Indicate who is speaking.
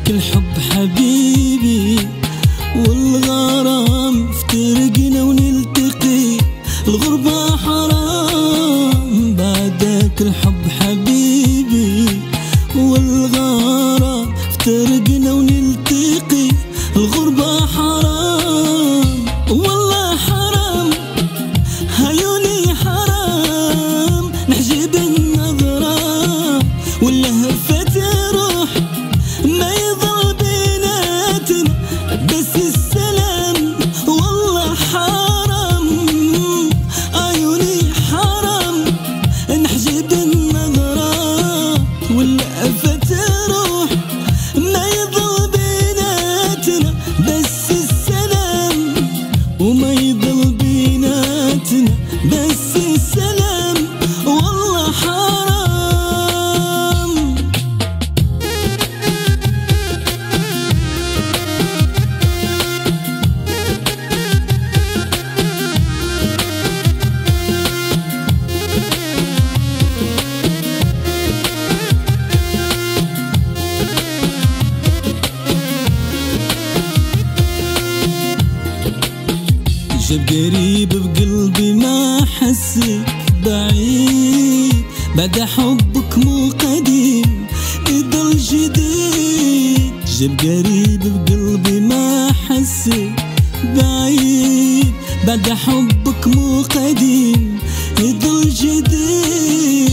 Speaker 1: الحب حبيبي، والغرام افترقنا ونلتقي، الغربة حرام بعدك الحب حبيبي، والغرام افترقنا ونلتقي، الغربة حرام والله حرام، عيوني حرام نحجب النظرة واللهفة روح ما يظل بيناتنا بس السلام، والله حرام عيوني حرام نحجب النظرة واللهفة روح ما يظل بيناتنا بس السلام، وما يظل بيناتنا بس السلام والله حرام. جاب قريب بقلبي ما حسك بعيد، بعد حبك مو قديم يضل جديد، جاب قريب بقلبي ما حسك بعيد، بعد حبك مو قديم يضل جديد.